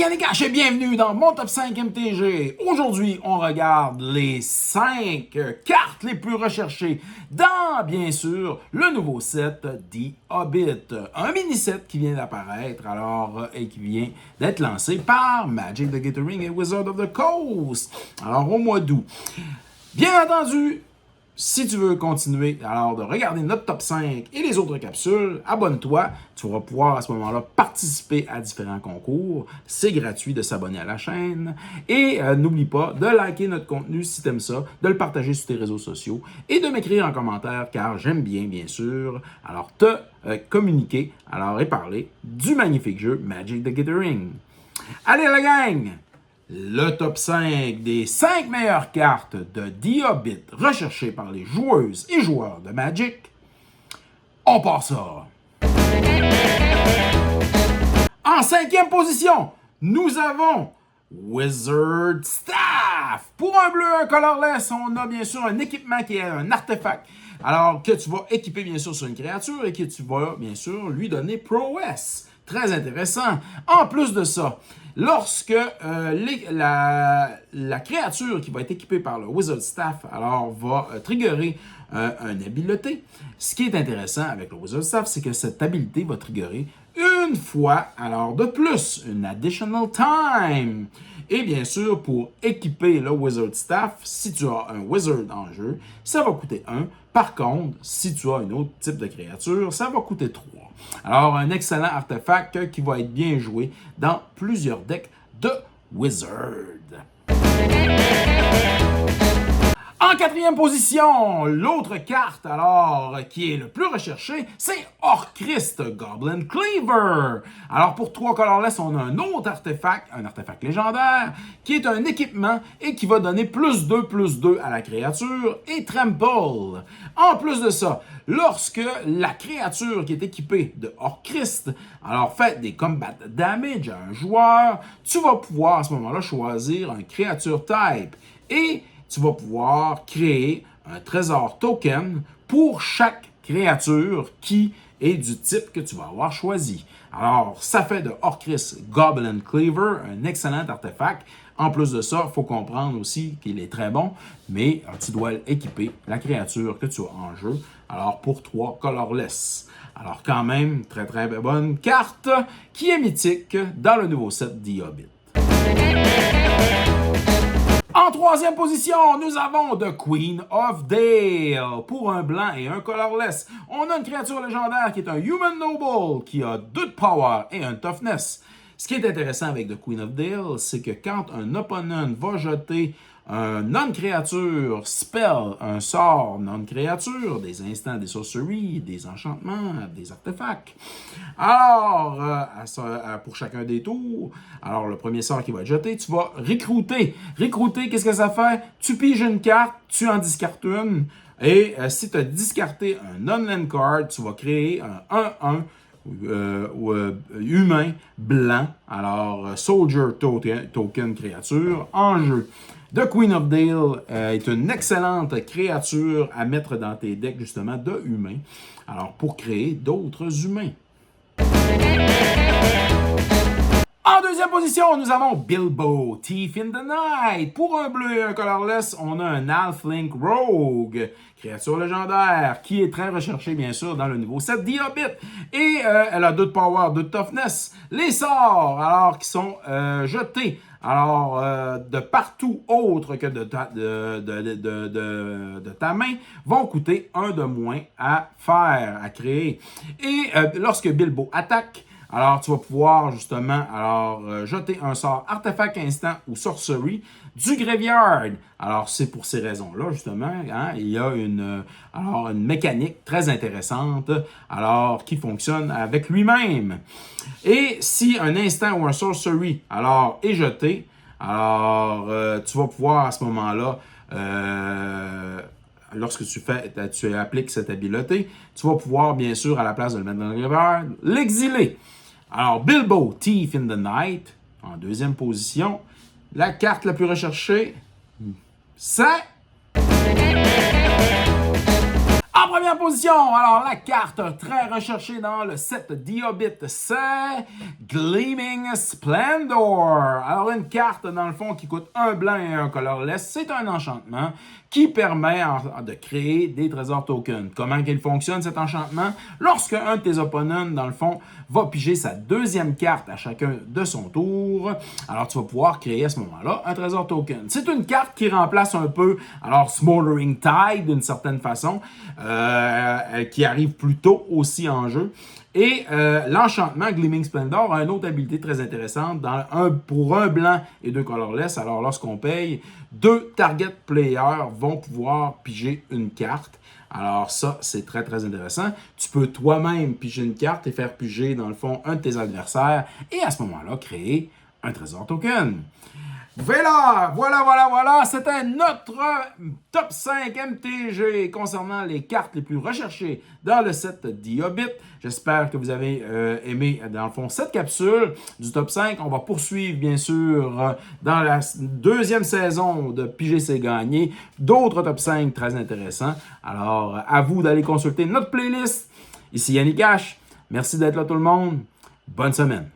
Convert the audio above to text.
Yannick H et bienvenue dans mon top 5 MTG. Aujourd'hui, on regarde les 5 cartes les plus recherchées dans, bien sûr, le nouveau set The Hobbit. Un mini-set qui vient d'apparaître et qui vient d'être lancé par Magic the Gathering et Wizards of the Coast. Alors, au mois d'août. Bien entendu, si tu veux continuer de regarder notre top 5 et les autres capsules, abonne-toi. Tu vas pouvoir à ce moment-là participer à différents concours. C'est gratuit de s'abonner à la chaîne. Et n'oublie pas de liker notre contenu si tu aimes ça, de le partager sur tes réseaux sociaux et de m'écrire en commentaire car j'aime bien sûr, te communiquer et parler du magnifique jeu Magic the Gathering. Allez la gang! Le top 5 des 5 meilleures cartes de The Hobbit recherchées par les joueuses et joueurs de Magic. On part ça! En 5e position, nous avons Wizard Staff. Pour un bleu, un colorless, on a bien sûr un équipement qui est un artefact. Alors que tu vas équiper bien sûr sur une créature et que tu vas bien sûr lui donner prouesse. Très intéressant. En plus de ça, lorsque la créature qui va être équipée par le Wizard Staff va triggerer une habileté, ce qui est intéressant avec le Wizard Staff, c'est que cette habileté va triggerer une fois de plus, une additional time. Et bien sûr, pour équiper le Wizard Staff, si tu as un Wizard en jeu, ça va coûter 1. Par contre, si tu as un autre type de créature, ça va coûter 3. Alors, un excellent artefact qui va être bien joué dans plusieurs decks de Wizard. En 4e position, l'autre carte qui est le plus recherchée, c'est Orcrist Goblin Cleaver. Alors pour 3 colorless, on a un autre artefact, un artefact légendaire, qui est un équipement et qui va donner +2/+2 à la créature et Trample. En plus de ça, lorsque la créature qui est équipée de Orcrist fait des combat damage à un joueur, tu vas pouvoir à ce moment-là choisir un créature type et tu vas pouvoir créer un trésor token pour chaque créature qui est du type que tu vas avoir choisi. Alors, ça fait de Orcrist Goblin Cleaver un excellent artefact. En plus de ça, il faut comprendre aussi qu'il est très bon, mais tu dois équiper la créature que tu as en jeu. Alors, pour 3 colorless. Alors, quand même, très bonne carte qui est mythique dans le nouveau set The Hobbit. En 3e position, nous avons The Queen of Dale. Pour un blanc et un colorless, on a une créature légendaire qui est un Human Noble, qui a 2 de power et un toughness. Ce qui est intéressant avec The Queen of Dale, c'est que quand un opponent va jeter un non-créature spell, un sort non-créature, des instants, des sorceries, des enchantements, des artefacts. Pour chacun des tours, le premier sort qui va être jeté, tu vas recruter. Recruter, qu'est-ce que ça fait? Tu piges une carte, tu en discartes une, et si tu as discarté un non-land card, tu vas créer un 1-1 humain blanc, Soldier Token créature en jeu. The Queen of Dale est une excellente créature à mettre dans tes decks justement de humains, pour créer d'autres humains. En 2e position, nous avons Bilbo, Thief in the Night. Pour un bleu et un colorless, on a un Halfling Rogue, créature légendaire, qui est très recherchée, bien sûr, dans le nouveau set The Hobbit. Et elle a 2 de power, 2 de toughness. Les sorts, qui sont jetés, de partout autre que de ta main, vont coûter 1 de moins à créer. Et lorsque Bilbo attaque, tu vas pouvoir justement jeter un sort artefact instant ou sorcery du graveyard. C'est pour ces raisons-là, justement, il y a une mécanique très intéressante qui fonctionne avec lui-même. Et si un instant ou un sorcery est jeté, tu vas pouvoir à ce moment-là lorsque tu appliques cette habileté, tu vas pouvoir, bien sûr, à la place de le mettre dans le graveyard, l'exiler. Bilbo, Thief in the Night, en 2e position. La carte la plus recherchée, c'est... En première position, alors la carte très recherchée dans le set The Hobbit, c'est Gleaming Splendor. Alors une carte dans le fond qui coûte un blanc et un colorless, c'est un enchantement qui permet de créer des trésors tokens. Comment il fonctionne cet enchantement? Lorsque un de tes opponents, dans le fond, va piger sa deuxième carte à chacun de son tour, alors tu vas pouvoir créer à ce moment-là un trésor token. C'est une carte qui remplace un peu, alors Smoldering Tide d'une certaine façon, qui arrive plus tôt aussi en jeu. Et l'enchantement Gleaming Splendor a une autre habilité très intéressante pour un blanc et deux colorless. Alors lorsqu'on paye, 2 target players vont pouvoir piger une carte. Alors ça, c'est très très intéressant. Tu peux toi-même piger une carte et faire piger dans le fond un de tes adversaires et à ce moment-là, créer un trésor token. Voilà. C'était notre top 5 MTG concernant les cartes les plus recherchées dans le set The Hobbit. J'espère que vous avez aimé, dans le fond, cette capsule du top 5. On va poursuivre, bien sûr, dans la deuxième saison de PGC Gagné, d'autres top 5 très intéressants. Alors, à vous d'aller consulter notre playlist. Ici Yannick H. Merci d'être là, tout le monde. Bonne semaine.